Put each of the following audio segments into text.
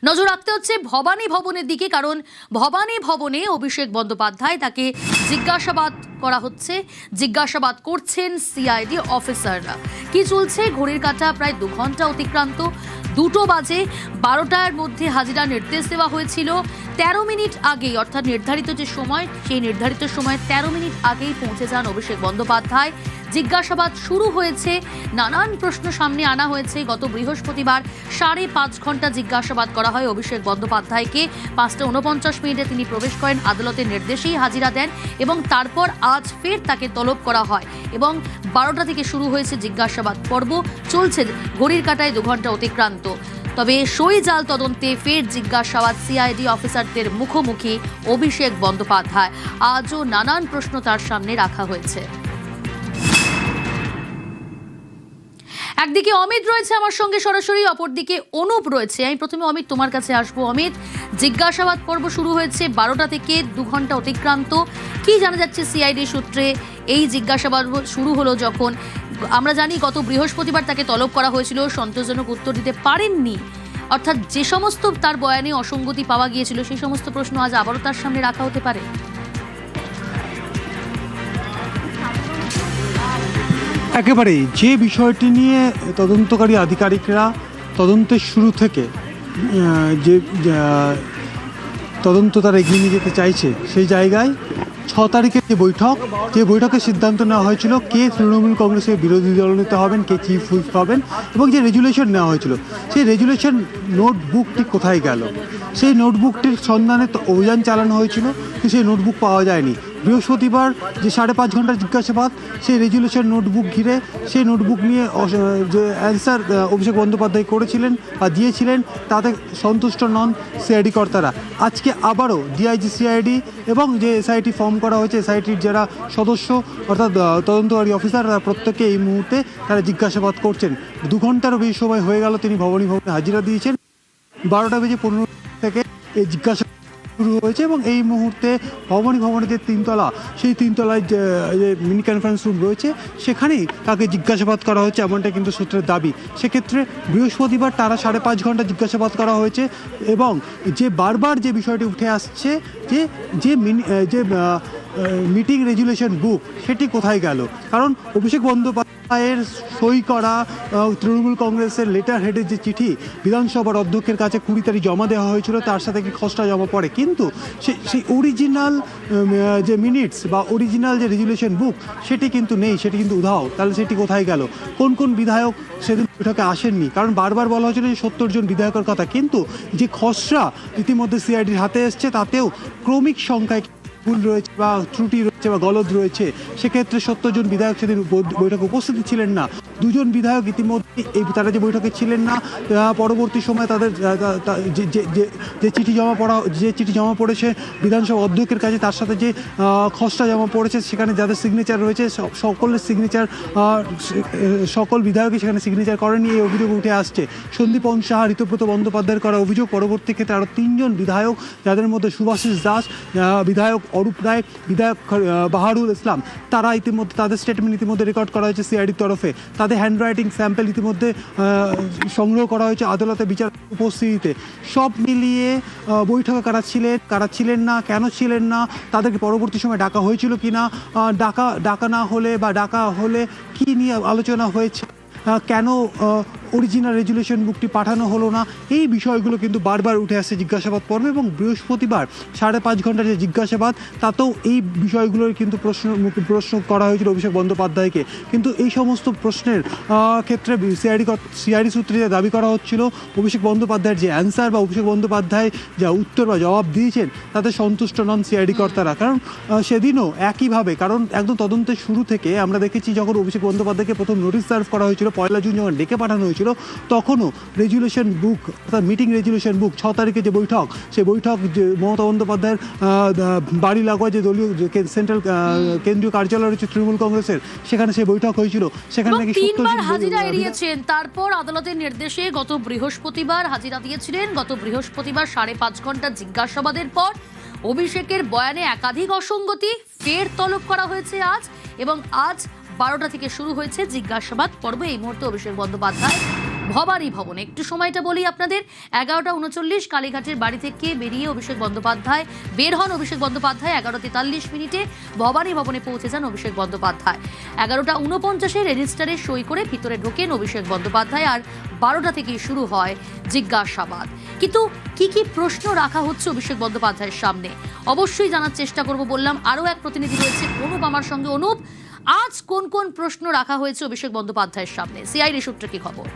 নজর রাখতে হচ্ছে ভবানী ভবনের দিকে, কারণ ভবানী ভবনে অভিষেক বন্দ্যোপাধ্যায় তাকে জিজ্ঞাসাবাদ করা হচ্ছে, জিজ্ঞাসাবাদ করছেন সিআইডি অফিসাররা। কি চলছে? ঘড়ির কাঁটা প্রায় 2 ঘন্টা অতিক্রান্ত, 2টো বাজে। 12টার মধ্যে হাজিরা নির্দেশ দেওয়া হয়েছিল। 13 মিনিট আগেই, অর্থাৎ নির্ধারিত যে সময়, সেই নির্ধারিত সময় 13 মিনিট আগেই পৌঁছে যান অভিষেক বন্দ্যোপাধ্যায়। জিজ্ঞাসাবাদ শুরু হয়েছে, নানান প্রশ্ন সামনে আনা হয়েছে। গত বৃহস্পতিবার 5.5 ঘন্টা জিজ্ঞাসাবাদ করা হয় অভিষেক বন্দ্যোপাধ্যায়কে। 5:49 তিনি প্রবেশ করেন, আদালতের নির্দেশেই হাজিরা দেন এবং তারপর আজ ফের তাকে তলব করা হয় এবং 12টা থেকে শুরু হয়েছে জিজ্ঞাসাবাদ পর্ব। চলছে ঘড়ির কাঁটায় 2 ঘন্টা অতিক্রান্ত। তবে সই জাল তদন্তে ফের জিজ্ঞাসাবাদ সিআইডি অফিসারদের মুখোমুখি অভিষেক বন্দ্যোপাধ্যায়। আজও নানান প্রশ্ন তার সামনে রাখা হয়েছে। একদিকে অমিত রয়েছে আমার সঙ্গে সরাসরি, অপরদিকে অনুপ রয়েছে। আমি প্রথমে অমিত তোমার কাছে আসবো। অমিত, জিজ্ঞাসাবাদ পর্ব শুরু হয়েছে 12টা থেকে 2 ঘন্টা অতিক্রান্ত। কি জানা যাচ্ছে সিআইডি সূত্রে? এই জিজ্ঞাসাবাদ শুরু হলো যখন, আমরা জানি গত বৃহস্পতিবার তাকে তলব করা হয়েছিল, সন্তোষজনক উত্তর দিতে পারেননি, অর্থাৎ যে সমস্ত তার বয়ানে অসঙ্গতি পাওয়া গিয়েছিল সেই সমস্ত প্রশ্ন আজ আবারও তার সামনে রাখা হতে পারে। একেবারেই যে বিষয়টি নিয়ে তদন্তকারী আধিকারিকরা তদন্তের শুরু থেকে যে তদন্ত তারা এগিয়ে নিয়ে যেতে চাইছে, সেই জায়গায় 6 তারিখের যে বৈঠকের সিদ্ধান্ত নেওয়া হয়েছিল কে তৃণমূল কংগ্রেসের বিরোধী দলনেতা হবেন, কে চিফ হুইপ হবেন, এবং যে রেজুলেশন নেওয়া হয়েছিল সেই রেজুলেশন নোটবুকটি কোথায় গেল? সেই নোটবুকটির সন্ধানে অভিযান চালানো হয়েছিল, কিন্তু সেই নোটবুক পাওয়া যায়নি। বৃহস্পতিবার যে 5.5 ঘন্টার জিজ্ঞাসাবাদ, সেই রেজুলেশন নোটবুক ঘিরে, সেই নোটবুক নিয়ে যে অ্যান্সার অভিষেক বন্দ্যোপাধ্যায় করেছিলেন বা দিয়েছিলেন, তাতে সন্তুষ্ট নন সিআইডি কর্তারা। আজকে আবারও ডিআইজি সিআইডি এবং যে এসআইটি ফর্ম করা হয়েছে, এসআইটির যারা সদস্য অর্থাৎ তদন্তকারী অফিসার, তারা প্রত্যেকে এই মুহূর্তে তারা জিজ্ঞাসাবাদ করছেন। 2 ঘন্টারও বেশি সময় হয়ে গেল তিনি ভবনে হাজিরা দিয়েছেন। 12:15 থেকে এই জিজ্ঞাসাবাদ শুরু হয়েছে এবং এই মুহূর্তে ভবনের যে 3 তলা, সেই 3 তলায় যে মিনি কনফারেন্স রুম রয়েছে, সেখানেই তাকে জিজ্ঞাসাবাদ করা হচ্ছে, এমনটা কিন্তু সূত্রের দাবি। সেক্ষেত্রে বৃহস্পতিবার তারা 5.5 ঘন্টা জিজ্ঞাসাবাদ করা হয়েছে এবং যে বারবার যে বিষয়টি উঠে আসছে যে মিটিং রেজুলেশন বুক, সেটি কোথায় গেল? কারণ অভিষেক বন্দ্যোপাধ্যায়ের সই করা তৃণমূল কংগ্রেসের লেটার হেডের যে চিঠি বিধানসভার অধ্যক্ষের কাছে 20 তারিখ জমা দেওয়া হয়েছিল, তার সাথে কি খসড়া জমা পড়ে, কিন্তু সেই অরিজিনাল যে মিনিটস বা অরিজিনাল যে রেজুলেশন বুক, সেটি কিন্তু নেই, সেটি কিন্তু উধাও। তাহলে সেটি কোথায় গেল? কোন বিধায়ক সেদিন বৈঠকে আসেননি? কারণ বারবার বলা হয়েছিল যে 70 জন বিধায়কের কথা, কিন্তু যে খসড়া ইতিমধ্যে সিআইডির হাতে এসছে, তাতেও ক্রমিক সংখ্যায় ভুল রয়েছে বা ত্রুটি রয়েছে বা গলদ রয়েছে। সেক্ষেত্রে 70 জন বিধায়ক সেদিন বৈঠকে উপস্থিত ছিলেন না। 2 জন বিধায়ক ইতিমধ্যে তারা যে বৈঠকে ছিলেন না, পরবর্তী সময় তাদের যে চিঠি জমা পড়েছে বিধানসভা অধ্যক্ষের কাছে, তার সাথে যে খসড়া জমা পড়েছে, সেখানে যাদের সিগনেচার রয়েছে সকলের সিগনেচার, সকল বিধায়কই সেখানে সিগনেচার করেনি, এই অভিযোগ উঠে আসছে। সন্দীপন সাহা, ঋতব্রত বন্দ্যোপাধ্যায়ের করা অভিযোগ। পরবর্তী ক্ষেত্রে আরও 3 জন বিধায়ক, যাদের মধ্যে সুভাষিস দাস, বিধায়ক অরূপ রায়, বিধায়ক বাহারুল ইসলাম, তারা ইতিমধ্যে তাদের স্টেটমেন্ট ইতিমধ্যে রেকর্ড করা হয়েছে সিআইডির তরফে। তাদের হ্যান্ডরাইটিং স্যাম্পল ইতিমধ্যে সংগ্রহ করা হয়েছে আদালতে বিচার উপস্থিতিতে। সব মিলিয়ে বৈঠকে কারা ছিলেন না, কেন ছিলেন না, তাদেরকে পরবর্তী সময় ডাকা হয়েছিল কিনা, ডাকা না হলে বা ডাকা হলে কি নিয়ে আলোচনা হয়েছে, কেন অরিজিনাল রেজুলেশন বুকটি পাঠানো হলো না, এই বিষয়গুলো কিন্তু বারবার উঠে আসছে জিজ্ঞাসাবাদ পর্বে। এবং বৃহস্পতিবার 5.5 ঘন্টার যে জিজ্ঞাসাবাদ, তাতেও এই বিষয়গুলোর কিন্তু প্রশ্ন করা হয়েছিল অভিষেক বন্দ্যোপাধ্যায়কে। কিন্তু এই সমস্ত প্রশ্নের ক্ষেত্রে সিআইডি সূত্রে দাবি করা হচ্ছিল অভিষেক বন্দ্যোপাধ্যায়ের যে অ্যান্সার বা অভিষেক বন্দ্যোপাধ্যায় যা উত্তর বা জবাব দিয়েছেন, তাতে সন্তুষ্ট নন সিআইডি কর্তারা। কারণ সেদিনও একইভাবে, কারণ একদম তদন্তের শুরু থেকে আমরা দেখেছি, যখন অভিষেক বন্দ্যোপাধ্যায়কে প্রথম নোটিশ সার্ভ করা হয়েছিল 1 জুন, যখন ডেকে পাঠানো হয়েছিল, তখনও রেজুলেশন বুক অর্থাৎ মিটিং রেজুলেশন বুক, 6 তারিখে যে বৈঠক, সেই বৈঠক যে মমতা বন্দ্যোপাধ্যায়ের বাড়ি লাগোয়া যে দলীয় সেন্ট্রাল কেন্দ্রীয় কার্যালয় রয়েছে তৃণমূল কংগ্রেসের, সেখানে সেই বৈঠক হয়েছিল। সেখানে নাকি 3বার হাজিরা এড়িয়েছেন। তারপর আদালতের নির্দেশে গত বৃহস্পতিবার হাজিরা দিয়েছিলেন। গত বৃহস্পতিবার 5.5 ঘন্টা জিজ্ঞাসাবাদের পর অভিষেকের বয়ানে একাধিক অসঙ্গতি ফের তলব করা হয়েছে আজ, এবং আজ 12টা থেকে শুরু হয়েছে জিজ্ঞাসাবাদ পর্ব। এই মুহূর্তে অভিষেক বন্দ্যোপাধ্যায় ভবানী ভবনে। একটু সময়টা বলি আপনাদের, 11:39 কালীঘাটের বাড়ি থেকে বেরিয়ে অভিষেক বন্দ্যোপাধ্যায় বের হন। অভিষেক বন্দ্যোপাধ্যায় 11:43 ভবানী ভবনে পৌঁছে যান অভিষেক বন্দ্যোপাধ্যায়। 11:49 রেজিস্টারে সই করে ভিতরে ঢোকেন অভিষেক বন্দ্যোপাধ্যায়। আর 12টা থেকেই শুরু হয় জিজ্ঞাসাবাদ। কিন্তু কি কি প্রশ্ন রাখা হচ্ছে অভিষেক বন্দ্যোপাধ্যায়ের সামনে অবশ্যই জানার চেষ্টা করব। বললাম আরও এক প্রতিনিধি রয়েছে অনুপ আমার সঙ্গে। অনুপ, আজ কোন কোন প্রশ্ন রাখা হয়েছে অভিষেক বন্দ্যোপাধ্যায়ের সামনে? সিআইডি সূত্রে কি খবর?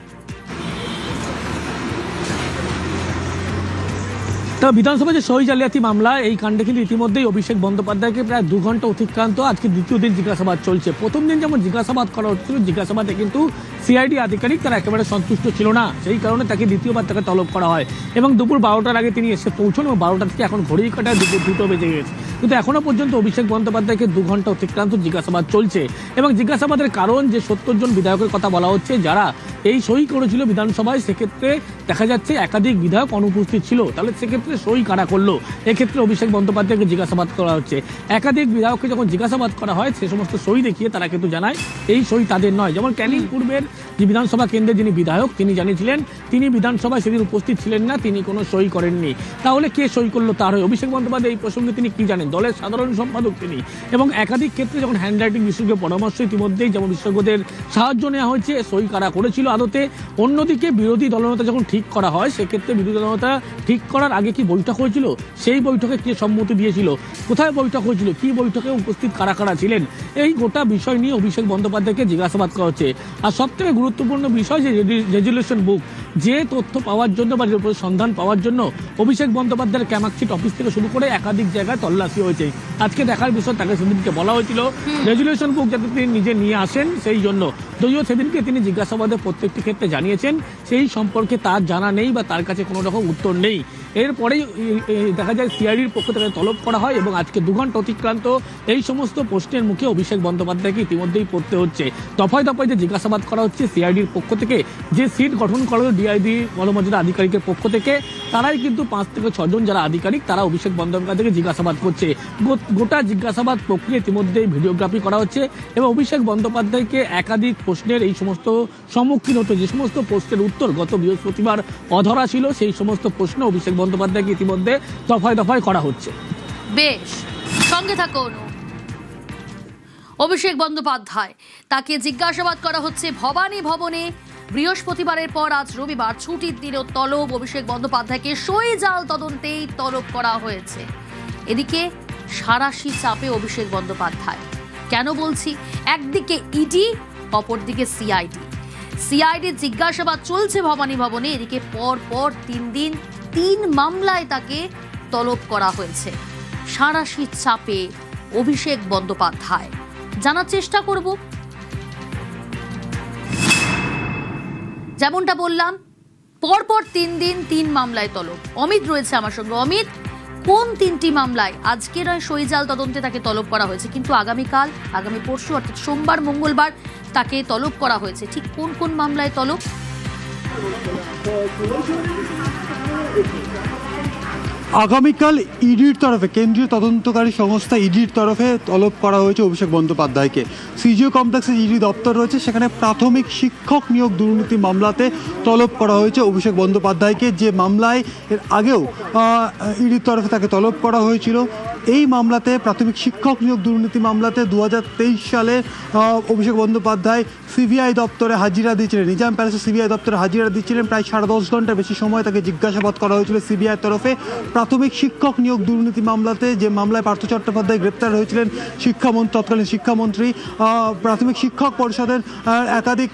বিধানসভা যে সই জালিয়াতি মামলা, এই কাণ্ডে কিন্তু ইতিমধ্যেই অভিষেক বন্দ্যোপাধ্যায়কে প্রায় 2 ঘন্টা অতিক্রান্ত আজকে দ্বিতীয় দিন জিজ্ঞাসাবাদ চলছে। প্রথম দিন যেমন জিজ্ঞাসাবাদ করা হচ্ছিল, জিজ্ঞাসাবাদে কিন্তু সিআইডি আধিকারিক তারা একেবারে সন্তুষ্ট ছিল না, সেই কারণে তাকে দ্বিতীয়বার তাকে তলব করা হয় এবং দুপুর 12টার আগে তিনি এসে পৌঁছন এবং 12টা থেকে এখন ঘড়ির কাঁটায় দুপুর 2টো বেজে গেছে। কিন্তু এখনো পর্যন্ত অভিষেক বন্দ্যোপাধ্যায়কে 2 ঘন্টা অতিক্রান্ত জিজ্ঞাসাবাদ চলছে এবং জিজ্ঞাসাবাদের কারণ যে 70 জন বিধায়কের কথা বলা হচ্ছে যারা এই সই করেছিল বিধানসভায়, সেক্ষেত্রে দেখা যাচ্ছে একাধিক বিধায়ক অনুপস্থিত ছিল। তাহলে সেক্ষেত্রে সই কারা করলো, এক্ষেত্রে অভিষেক বন্দ্যোপাধ্যায়কে জিজ্ঞাসাবাদ করা হচ্ছে। একাধিক বিধায়ককে যখন জিজ্ঞাসাবাদ করা হয় সে সমস্ত সই দেখিয়ে তারা কিন্তু জানায় এই সই তাদের নয়। যেমন ক্যানিং পূর্বের যে বিধানসভা কেন্দ্রে যিনি বিধায়ক তিনি জানিয়েছিলেন তিনি বিধানসভায় সেদিন উপস্থিত ছিলেন না, তিনি কোনো সই করেননি। তাহলে কে সই করলো তার হয়? অভিষেক বন্দ্যোপাধ্যায় এই প্রসঙ্গে তিনি কি জানেন? দলের সাধারণ সম্পাদক তিনি। এবং একাধিক ক্ষেত্রে যখন হ্যান্ডরাইটিং বিশেষজ্ঞ পরামর্শ ইতিমধ্যেই যেমন বিশেষজ্ঞদের সাহায্য নেওয়া হয়েছে, সই কারা করেছিল আদতে। অন্যদিকে বিরোধী দলনেতা যখন ঠিক করা হয় সেক্ষেত্রে বিরোধী দলনেতা ঠিক করার আগে কি বৈঠক হয়েছিল, সেই বৈঠকে কে সম্মতি দিয়েছিল, কোথায় বৈঠক হয়েছিল, কি বৈঠকে উপস্থিত কারা কারা ছিলেন, এই গোটা বিষয় নিয়ে অভিষেক বন্দ্যোপাধ্যায়কে জিজ্ঞাসাবাদ করা হচ্ছে। আর সবথেকে গুরুত্বপূর্ণ বিষয় যে রেজুলেশন বুক, যে তথ্য পাওয়ার জন্য বা সন্ধান পাওয়ার জন্য অভিষেক বন্দ্যোপাধ্যায়ের ক্যামাকশিট অফিস থেকে শুরু করে একাধিক জায়গায় তল্লাশি হয়েছে। আজকে দেখার বিষয় তাকে সেদিনকে বলা হয়েছিল রেজুলেশন বুক যাতে তিনি নিজে নিয়ে আসেন, সেই জন্য যদিও সেদিনকে তিনি জিজ্ঞাসাবাদে প্রত্যেকটি ক্ষেত্রে জানিয়েছেন সেই সম্পর্কে তার জানা নেই বা তার কাছে কোনো রকম উত্তর নেই। এরপরেই দেখা যায় সিআইডির পক্ষ থেকে তলব করা হয় এবং আজকে 2 ঘন্টা অতিক্রান্ত এই সমস্ত প্রশ্নের মুখে অভিষেক বন্দ্যোপাধ্যায়কে ইতিমধ্যেই পড়তে হচ্ছে। দফায় দফায় যে জিজ্ঞাসাবাদ করা হচ্ছে সিআইডির পক্ষ থেকে, যে সিট গঠন করা হলো ডিআইডি গণমর্যাদা আধিকারিকের পক্ষ থেকে, তারাই কিন্তু 5 থেকে 6 জন যারা আধিকারিক তারা অভিষেক বন্দ্যোপাধ্যায়কে জিজ্ঞাসাবাদ করছে। গোটা জিজ্ঞাসাবাদ প্রক্রিয়া ইতিমধ্যেই ভিডিওগ্রাফি করা হচ্ছে এবং অভিষেক বন্দ্যোপাধ্যায়কে একাধিক প্রশ্নের এই সমস্ত সম্মুখীন হতে, যে সমস্ত প্রশ্নের উত্তর গত বৃহস্পতিবার অধরা ছিল সেই সমস্ত প্রশ্ন অভিষেক বন্দ্যোপাধ্যায়কে ইতিমধ্যে দফায় দফায় করা হচ্ছে। বেশ, সঙ্গে থাকুন। অভিষেক বন্দ্যোপাধ্যায় তাকে জিজ্ঞাসাবাদ করা হচ্ছে ভবানী ভবনে। বৃহস্পতিবারের পর আজ রবিবার ছুটির দিনেও তলব অভিষেক বন্দ্যোপাধ্যায়কে সই জাল তদন্তেই তলব করা হয়েছে। এদিকে সাঁড়াশি চাপে অভিষেক বন্দ্যোপাধ্যায়। কেন বলছি? একদিকে ইডি, অপরদিকে সিআইডির জিজ্ঞাসাবাদ চলছে ভবানী ভবনে। এদিকে পর পর 3 দিন 3 মামলায় তাকে তলব করা হয়েছে। সাঁড়াশি চাপে অভিষেক বন্দ্যোপাধ্যায়। জানার চেষ্টা করব, যেমনটা বললাম পরপর 3 দিন 3 মামলায় তলব। অমিত রয়েছে আমার সঙ্গে। অমিত, কোন 3টি মামলায় আজকে নয় সই জাল তদন্তে তাকে তলব করা হয়েছে, কিন্তু আগামী পরশু অর্থাৎ সোমবার মঙ্গলবার তাকে তলব করা হয়েছে, ঠিক কোন কোন মামলায় তলব? আগামীকাল ইডির তরফে, কেন্দ্রীয় তদন্তকারী সংস্থা ইডির তরফে তলব করা হয়েছে অভিষেক বন্দ্যোপাধ্যায়কে। সিজিও কমপ্লেক্সে ইডি দপ্তর রয়েছে, সেখানে প্রাথমিক শিক্ষক নিয়োগ দুর্নীতি মামলাতে তলব করা হয়েছে অভিষেক বন্দ্যোপাধ্যায়কে, যে মামলায় এর আগেও ইডির তরফে তাকে তলব করা হয়েছিল। এই মামলাতে, প্রাথমিক শিক্ষক নিয়োগ দুর্নীতি মামলাতে 2023 সালে অভিষেক বন্দ্যোপাধ্যায় সিবিআই দপ্তরে হাজিরা দিয়েছিলেন, নিজাম প্যালেসে সিবিআই দপ্তরে হাজিরা দিচ্ছিলেন। প্রায় 10.5 ঘন্টার বেশি সময় তাকে জিজ্ঞাসাবাদ করা হয়েছিল সিবিআই তরফে প্রাথমিক শিক্ষক নিয়োগ দুর্নীতি মামলাতে, যে মামলায় পার্থ চট্টোপাধ্যায় গ্রেপ্তার হয়েছিলেন, তৎকালীন শিক্ষামন্ত্রী। প্রাথমিক শিক্ষক পরিষদের একাধিক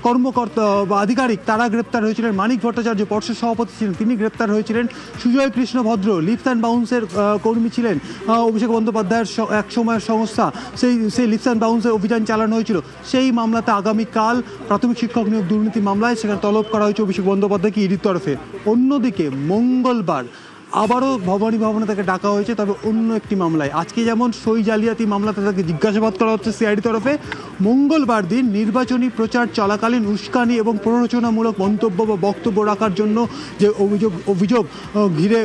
কর্মকর্তা বা আধিকারিক তারা গ্রেপ্তার হয়েছিলেন। মানিক ভট্টাচার্য পর্ষদ সভাপতি ছিলেন, তিনি গ্রেপ্তার হয়েছিলেন। সুজয় কৃষ্ণ ভদ্র লিপস অ্যান্ড বাউন্সের কর্মী ছিলেন, অভিষেক বন্দ্যোপাধ্যায়ের এক সময়ের সংস্থা, সেই লিপস অ্যান্ড বাউন্সের অভিযান চালানো হয়েছিল। সেই মামলাতে আগামীকাল প্রাথমিক শিক্ষক নিয়োগ দুর্নীতি মামলায় সেখানে তলব করা হয়েছে অভিষেক বন্দ্যোপাধ্যায়কে ইডির তরফে। অন্যদিকে মঙ্গলবার আবারও ভবানী ভবনে তাকে ডাকা হয়েছে, তবে অন্য একটি মামলায়। আজকে যেমন সই জালিয়াতি মামলাতে তাকে জিজ্ঞাসাবাদ করা হচ্ছে সিআইডি তরফে, মঙ্গলবার দিন নির্বাচনী প্রচার চলাকালীন উস্কানি এবং প্ররোচনামূলক মন্তব্য বা বক্তব্য রাখার জন্য যে অভিযোগ ঘিরে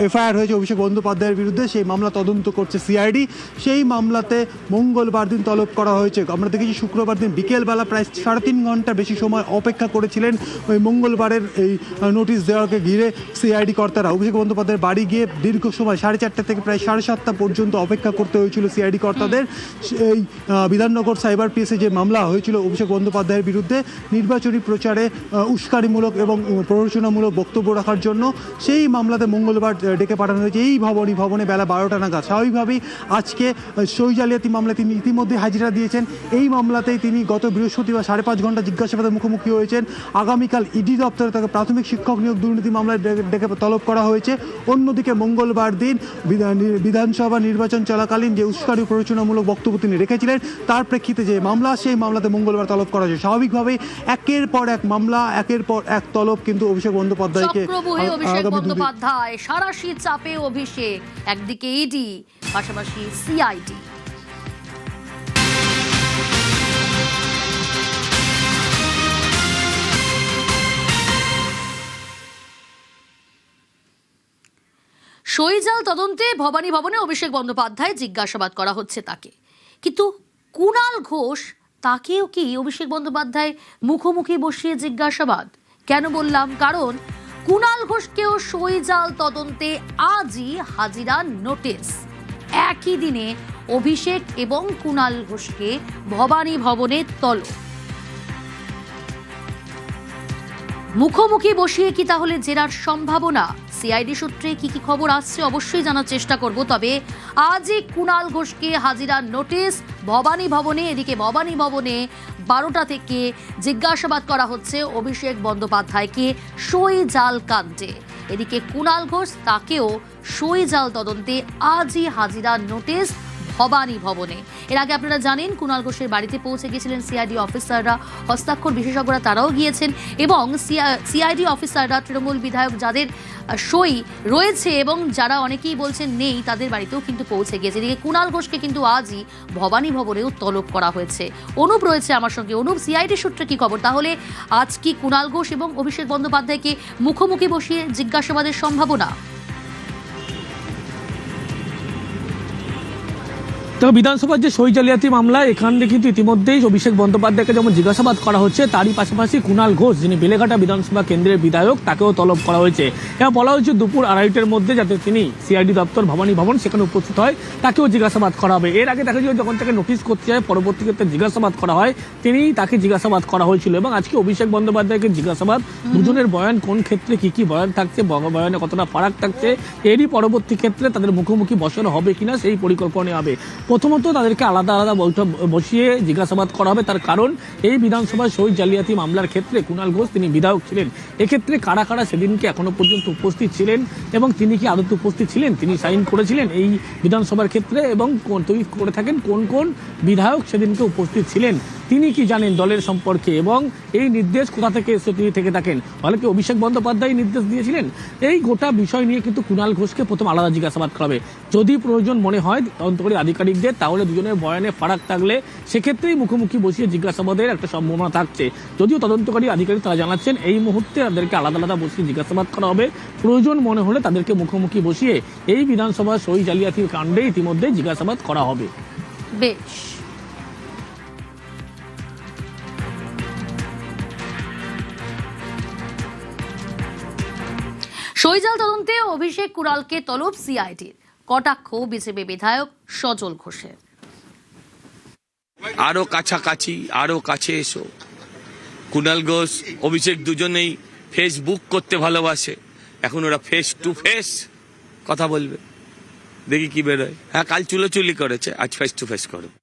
এফআইআর হয়েছে অভিষেক বন্দ্যোপাধ্যায়ের বিরুদ্ধে, সেই মামলা তদন্ত করছে সিআইডি। সেই মামলাতে মঙ্গলবার দিন তলব করা হয়েছে। আমরা দেখেছি শুক্রবার দিন বিকেলবেলা প্রায় 3.5 ঘন্টা বেশি সময় অপেক্ষা করেছিলেন ওই মঙ্গলবারের এই নোটিশ দেওয়াকে ঘিরে সিআইডি কর্তারা। অভিষেক বন্দ্যোপাধ্যায়ের বাড়ি গিয়ে দীর্ঘ সময় 4:30 থেকে প্রায় 7:30 পর্যন্ত অপেক্ষা করতে হয়েছিল সিআইডি কর্তাদের। এই বিধাননগর সাইবার পিএসে যে মামলা হয়েছিল অভিষেক বন্দ্যোপাধ্যায়ের বিরুদ্ধে নির্বাচনী প্রচারে উস্কানিমূলক এবং প্ররোচনামূলক বক্তব্য রাখার জন্য, সেই মামলাতে মঙ্গলবার ডেকে পাঠানো হয়েছে এই ভবনে বেলা 12টা নাগাদ। স্বাভাবিকভাবেই আজকে সই জালিয়াতি মামলায় তিনি ইতিমধ্যে হাজিরা দিয়েছেন। এই মামলাতেই তিনি গত বৃহস্পতিবার 5.5 ঘন্টা জিজ্ঞাসাবাদের মুখোমুখি হয়েছেন। আগামীকাল ইডি দপ্তরে তাকে প্রাথমিক শিক্ষক নিয়োগ দুর্নীতি মামলায় ডেকে তলব করা হয়েছে। অন্যদিকে মঙ্গলবার দিন বিধানসভা নির্বাচন চলাকালীন যে উস্কানি প্ররোচনামূলক বক্তব্য তিনি রেখেছিলেন, তার প্রেক্ষিতে যে মামলা, সেই মামলাতে মঙ্গলবার তলব করা হয়েছে। স্বাভাবিকভাবেই একের পর এক মামলা, একের পর এক তলব কিন্তু অভিষেক বন্দ্যোপাধ্যায়কে। অভিষেক বন্দ্যোপাধ্যায় সারাশি চাপে অভিষেক, একদিকে ইডি, পাশাপাশি সিআইডি। সইজাল তদন্তে ভবানী ভবনে অভিষেক বন্দ্যোপাধ্যায় জিজ্ঞাসাবাদ করা হচ্ছে তাকে, কিন্তু কুণাল ঘোষ, তাকেও কি অভিষেক বন্দ্যোপাধ্যায় মুখোমুখি বসিয়ে জিজ্ঞাসাবাদ? কেন বললাম? কারণ কুণাল ঘোষকেও সইজাল তদন্তে আজই হাজিরার নোটিশ। একই দিনে অভিষেক এবং কুণাল ঘোষকে ভবানী ভবনে তলব। মুখোমুখি বসিয়ে কি তাহলে জেরার সম্ভাবনা? সিআইডি সূত্রে কি কি খবর আসছে অবশ্যই জানার চেষ্টা করব। তবে আজই কুণাল ঘোষকে হাজিরার নোটিশ ভবানী ভবনে। এদিকে ভবানী ভবনে 12টা থেকে জিজ্ঞাসাবাদ করা হচ্ছে অভিষেক বন্দ্যোপাধ্যায়কে সইজাল কাণ্ডে। এদিকে কুণাল ঘোষ, তাকেও সইজাল তদন্তে আজই হাজিরার নোটিশ ভবানী ভবনে। এর আগে আপনারা জানেন কুণাল ঘোষের বাড়িতে পৌঁছে গিয়েছিলেন সিআইডি অফিসাররা, হস্তাক্ষর বিশেষজ্ঞরা তারাও গিয়েছেন, এবং সিআইডি অফিসাররা তৃণমূল বিধায়ক যাদের সই রয়েছে এবং যারা অনেকেই বলছেন নেই, তাদের বাড়িতেও কিন্তু পৌঁছে গিয়েছে। এদিকে কুণাল ঘোষকে কিন্তু আজই ভবানী ভবনেও তলব করা হয়েছে। অনুপ রয়েছে আমার সঙ্গে। অনুপ, সিআইডি সূত্রে কি খবর? তাহলে আজ কি কুণাল ঘোষ এবং অভিষেক বন্দ্যোপাধ্যায়কে মুখোমুখি বসিয়ে জিজ্ঞাসাবাদের সম্ভাবনা? তবে বিধানসভার যে সই জালিয়াতি মামলা, এখানে কিন্তু ইতিমধ্যেই অভিষেক বন্দ্যোপাধ্যায়কে যেমন জিজ্ঞাসাবাদ করা হচ্ছে, তারই পাশাপাশি কুণাল ঘোষ, যিনি বেলেঘাটা বিধানসভা কেন্দ্রের বিধায়ক, তাকেও তলব করা হয়েছে। এবং বলা হয়েছে দুপুর 2:30টার মধ্যে যাতে তিনি সিআইডি দপ্তর ভবানী ভবন সেখানে উপস্থিত হয়, তাকেও জিজ্ঞাসাবাদ করা হবে। এর আগে দেখা যায় যখন তাকে নোটিশ করতে হয়, পরবর্তী ক্ষেত্রে জিজ্ঞাসাবাদ করা হয়, তাকে জিজ্ঞাসাবাদ করা হয়েছিল। এবং আজকে অভিষেক বন্দ্যোপাধ্যায়কে জিজ্ঞাসাবাদ, দুজনের বয়ান কোন ক্ষেত্রে কি কি বয়ান থাকছে, বয়ানে কতটা ফারাক থাকছে, এরই পরবর্তী ক্ষেত্রে তাদের মুখোমুখি বসানো হবে কিনা সেই পরিকল্পনা হবে। প্রথমত তাদেরকে আলাদা আলাদা বৈঠক বসিয়ে জিজ্ঞাসাবাদ করা হবে, তার কারণ এই বিধানসভায় সই জালিয়াতি মামলার ক্ষেত্রে কুণাল ঘোষ তিনি বিধায়ক ছিলেন। এক্ষেত্রে কারা কারা সেদিনকে এখনো পর্যন্ত উপস্থিত ছিলেন এবং তিনি কি আদৌ উপস্থিত ছিলেন, তিনি সাইন করেছিলেন এই বিধানসভার ক্ষেত্রে, এবং তৈরি করে থাকেন কোন কোন বিধায়ক সেদিনকে উপস্থিত ছিলেন, তিনি কি জানেন দলের সম্পর্কে, এবং এই নির্দেশ কোথা থেকে এসে তিনি থেকে থাকেন, ফলে কি অভিষেক বন্দ্যোপাধ্যায় নির্দেশ দিয়েছিলেন? এই গোটা বিষয় নিয়ে কিন্তু কুণাল ঘোষকে প্রথম আলাদা জিজ্ঞাসাবাদ করা হবে। যদি প্রয়োজন মনে হয় তদন্তকারী আধিকারিকদের, তাহলে দুজনের বয়ানে ফারাক থাকলে সেক্ষেত্রেই মুখোমুখি বসিয়ে জিজ্ঞাসাবাদের একটা সম্ভাবনা থাকছে। যদিও তদন্তকারী আধিকারিক তারা জানাচ্ছেন এই মুহূর্তে তাদেরকে আলাদা আলাদা বসিয়ে জিজ্ঞাসাবাদ করা হবে। প্রয়োজন মনে হলে তাদেরকে মুখোমুখি বসিয়ে এই বিধানসভা সই জালিয়াতির কাণ্ডে ইতিমধ্যে জিজ্ঞাসাবাদ করা হবে। বেশ, সইজাল তদন্তে অভিষেক কুণালকে তলব সিআইডির, কটাক্ষ বিজেপি বিধায়ক সজল ঘোষের। আরো কাছাকাছি, আরো কাছে এসো। কুণাল ঘোষ, অভিষেক দুজনেই ফেসবুক করতে ভালোবাসে, এখন ওরা ফেস টু ফেস কথা বলবে, দেখি কি বেরোয়। হ্যাঁ, কাল চুলোচুলি করেছে, আজ ফেস টু ফেস করবে।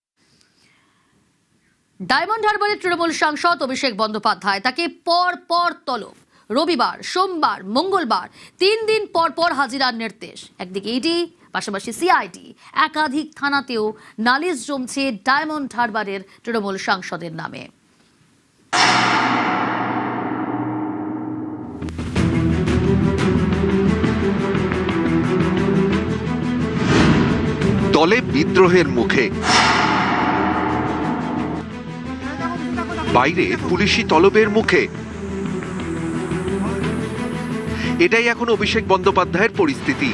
ডায়মন্ড হারবারের তৃণমূল সাংসদ অভিষেক বন্দ্যোপাধ্যায়, তাকে পর পর তলব। রবিবার, সোমবার, মঙ্গলবার 3 দিন পর পর হাজিরার নির্দেশ। একদিকে ইডি, পাশাপাশি সিআইডি, একাধিক থানাতেও নালিশ জমছে ডায়মন্ড হারবারের তৃণমূল সাংসদের নামে। দলে বিদ্রোহের মুখে। বাইরে পুলিশি তলবের মুখে। এটাই এখন অভিষেক বন্দ্যোপাধ্যায়ের পরিস্থিতি।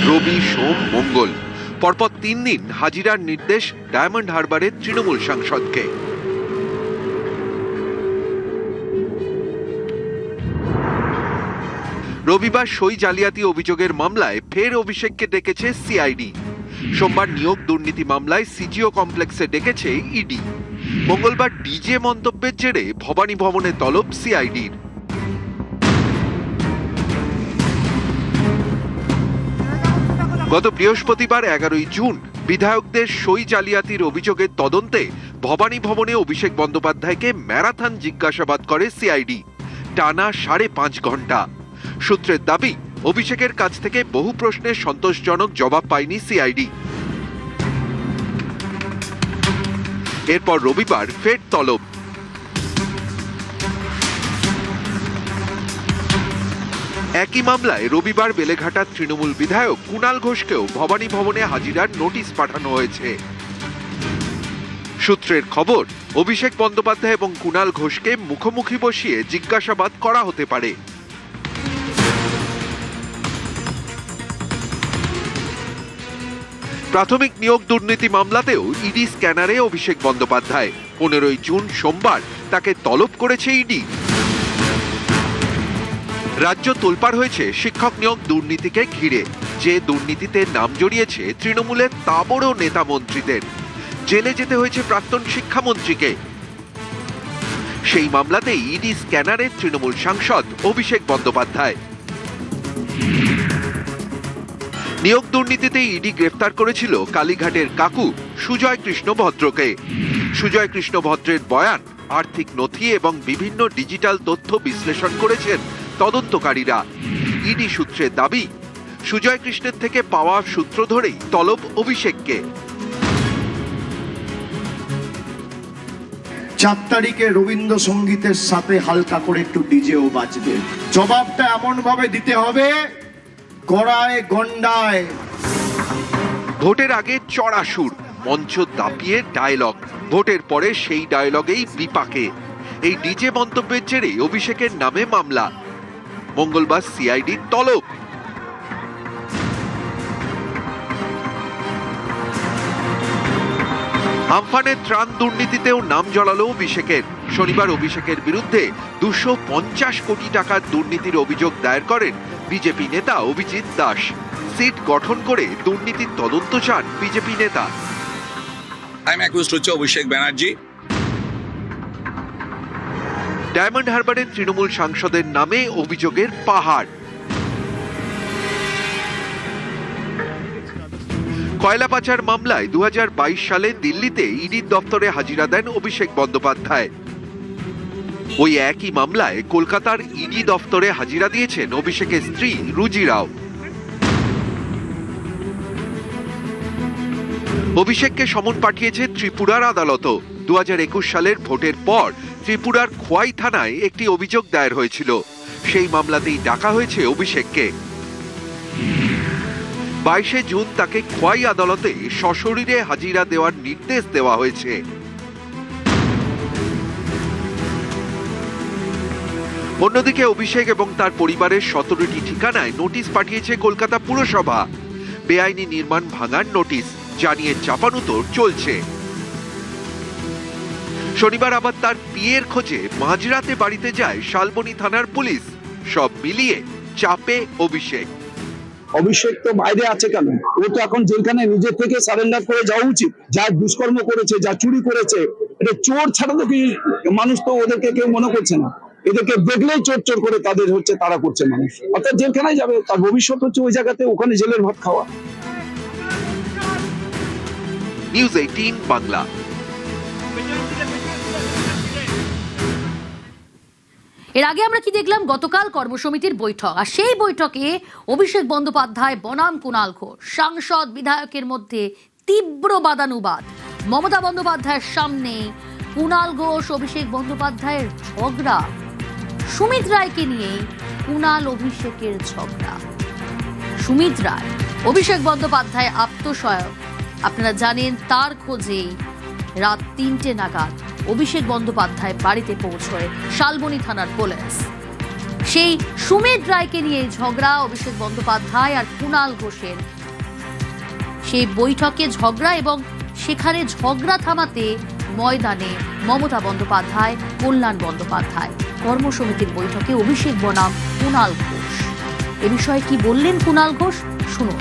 রবি, সোম, মঙ্গল পরপর 3 দিন হাজিরার নির্দেশ ডায়মন্ড হারবারের তৃণমূল সাংসদকে। রবিবার সই জালিয়াতি অভিযোগের মামলায় ফের অভিষেককে ডেকেছে সিআইডি। সোমবার নিয়োগ দুর্নীতি মামলায় সিজিও কমপ্লেক্সে ডেকেছে ইডি। মঙ্গলবার ডিজে মন্তব্যের জেরে ভবানী ভবনে তলব সিআইডির। গত বৃহস্পতিবার 11ই জুন বিধায়কদের সই জালিয়াতির অভিযোগের তদন্তে ভবানী ভবনে অভিষেক বন্দ্যোপাধ্যায়কে ম্যারাথন জিজ্ঞাসাবাদ করে সিআইডি, টানা 5.5 ঘন্টা। সূত্রের দাবি, অভিষেকের কাছ থেকে বহু প্রশ্নের সন্তোষজনক জবাব পায়নি সিআইডি। এরপর রবিবার ফের তলব। একই মামলায় রবিবার বেলেঘাটার তৃণমূল বিধায়ক কুণাল ঘোষকেও ভবানী ভবনে হাজিরার নোটিশ পাঠানো হয়েছে। সূত্রের খবর, অভিষেক বন্দ্যোপাধ্যায় এবং কুণাল ঘোষকে মুখোমুখি বসিয়ে জিজ্ঞাসাবাদ করা হতে পারে। প্রাথমিক নিয়োগ দুর্নীতি মামলাতেও ইডি স্ক্যানারে অভিষেক বন্দ্যোপাধ্যায়। 15ই জুন সোমবার তাকে তলব করেছে ইডি। রাজ্য তোলপাড় হয়েছে শিক্ষক নিয়োগ দুর্নীতিকে ঘিরে, যে দুর্নীতিতে নাম জড়িয়েছে তৃণমূলের তাবড় নেতা মন্ত্রীদের। জেলে যেতে হয়েছে প্রাক্তন শিক্ষামন্ত্রীকে। সেই মামলাতেই ইডি স্ক্যানারের তৃণমূল সাংসদ অভিষেক বন্দ্যোপাধ্যায়। নিয়োগ দুর্নীতিতে ইডি গ্রেফতার করেছিল কালীঘাটের কাকু সুজয় কৃষ্ণ ভদ্রকে। সুজয় কৃষ্ণ ভদ্রের বয়ান, আর্থিক নথি এবং বিভিন্ন ডিজিটাল তথ্য বিশ্লেষণ করেছেন তদন্তকারীরা। ইডি সূত্রের দাবি, সুজয় কৃষ্ণের থেকে পাওয়া সূত্র ধরেই তলব অভিষেককে। 4 তারিখে রবীন্দ্রসঙ্গীতের সাথে হালকা করে একটু ডিজেও বাজবে। জবাবটা এমন ভাবে দিতে হবে, গড়ায় গন্ডায়। ভোটের আগে চড়া সুর, মঞ্চ দাপিয়ে ডায়লগ, ভোটের পরে সেই ডায়লগেই বিপাকে। এই ডিজে মন্তব্যের জেরে অভিষেকের নামে মামলা। মঙ্গলবার সিআইডির তলব। আমফানের ত্রাণ দুর্নীতিতেও নাম জড়ালো অভিষেকের। শনিবার অভিষেকের বিরুদ্ধে 250 কোটি টাকার দুর্নীতির অভিযোগ দায়ের করেন বিজেপি নেতা অভিজিৎ দাস। সিট গঠন করে দুর্নীতির তদন্ত চান বিজেপি নেতা। হচ্ছে অভিষেক ব্যানার্জি। ডায়মন্ড হারবারের তৃণমূল সাংসদের নামে অভিযোগের পাহাড়। কয়লা পাচার মামলায় 2022 সালে দিল্লিতে ইডির দপ্তরে হাজিরা দেন অভিষেক বন্দ্যোপাধ্যায়। ওই একই মামলায় কলকাতার ইডি দপ্তরে হাজিরা দিয়েছেন অভিষেকের স্ত্রী রুজি রাও। অভিষেককে সমন পাঠিয়েছে ত্রিপুরার আদালতও। 2021 সালের ভোটের পর ত্রিপুরার খোয়াই থানায় একটি অভিযোগ দায়ের হয়েছিল। সেই মামলাতেই ডাকা হয়েছে অভিষেককে। 22 জুন তাকে খোয়াই আদালতে সশরীরে হাজিরা দেওয়ার নির্দেশ দেওয়া হয়েছে। অন্যদিকে অভিষেক এবং তার পরিবারের 17টি ঠিকানায় নোটিশ পাঠিয়েছে কলকাতা পুরসভা। বেআইনি নির্মাণ ভাঙার নোটিশ জানিয়ে চাপানুতোর চলছে। শনিবার আবার তার পিয়ের খোঁজে মাঝরাতে বাড়িতে যায় শালবনী থানার পুলিশ। সব মিলিয়ে চাপে অভিষেক। অভিষেক তো বাইরে আছে কেন? ও তো এখন জেলখানে নিজের থেকে সারেন্ডার করে যাওয়া উচিত। যা দুষ্কর্ম করেছে, যা চুরি করেছে, এটা চোর ছাড়া তো কি মানুষ তো ওদেরকে কেউ মনে করছে না। এদেরকে দেখলেই চোর চোর করে তাদের হচ্ছে তারা করছে মানুষ। অর্থাৎ জেলখানায় যাবে, তার ভবিষ্যৎ হচ্ছে ওই জায়গাতে, ওখানে জেলের ভাত খাওয়া। নিউজ 18 বাংলা। এর আগে আমরা কি দেখলাম, গতকাল কর্মসমিতির বৈঠক, আর সেই বৈঠকে অভিষেক বন্দ্যোপাধ্যায় বনাম কুণাল ঘোষ, সাংসদ বিধায়কের মধ্যে তীব্র বাদানুবাদ। মমতা বন্দ্যোপাধ্যায়ের সামনে কুণাল ঘোষ অভিষেক বন্দ্যোপাধ্যায়ের ঝগড়া। সুমিত রায়কে নিয়ে কুণাল অভিষেকের ঝগড়া। সুমিত রায় অভিষেক বন্দ্যোপাধ্যায় আত্মসহায়ক, আপনারা জানেন তার খোঁজেই রাত 3টে নাগাদ অভিষেক বন্দ্যোপাধ্যায় বাড়িতে পৌঁছয় শালবনী থানার পুলিশ। সেই সুমিত রায়কে নিয়ে ঝগড়া অভিষেক বন্দ্যোপাধ্যায় আর কুণাল ঘোষের, সেই বৈঠকে ঝগড়া এবং সেখানে ঝগড়া থামাতে ময়দানে মমতা বন্দ্যোপাধ্যায়, কল্যাণ বন্দ্যোপাধ্যায়। কর্মসমিতির বৈঠকে অভিষেক বনাম কুণাল ঘোষ। এ বিষয়ে কি বললেন কুণাল ঘোষ, শুনুন।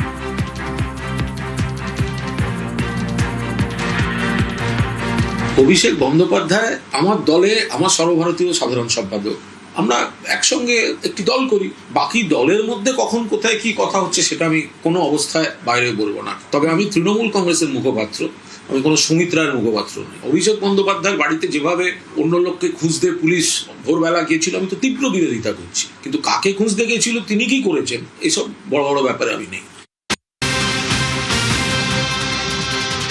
অভিষেক বন্দ্যোপাধ্যায় আমার দলে আমার সর্বভারতীয় সাধারণ সম্পাদক, আমরা একসঙ্গে একটি দল করি। বাকি দলের মধ্যে কখন কোথায় কি কথা হচ্ছে সেটা আমি কোনো অবস্থায় বাইরে বলবো না। তবে আমি তৃণমূল কংগ্রেসের মুখপাত্র, আমি কোনো সুমিত রায়ের মুখপাত্র নই। অভিষেক বন্দ্যোপাধ্যায়ের বাড়িতে যেভাবে অন্য লোককে খুঁজতে পুলিশ ভোরবেলা গিয়েছিল, আমি তো তীব্র বিরোধিতা করছি। কিন্তু কাকে খুঁজতে গিয়েছিল, তিনি কি করেছেন, এসব বড় বড় ব্যাপারে আমি নেই।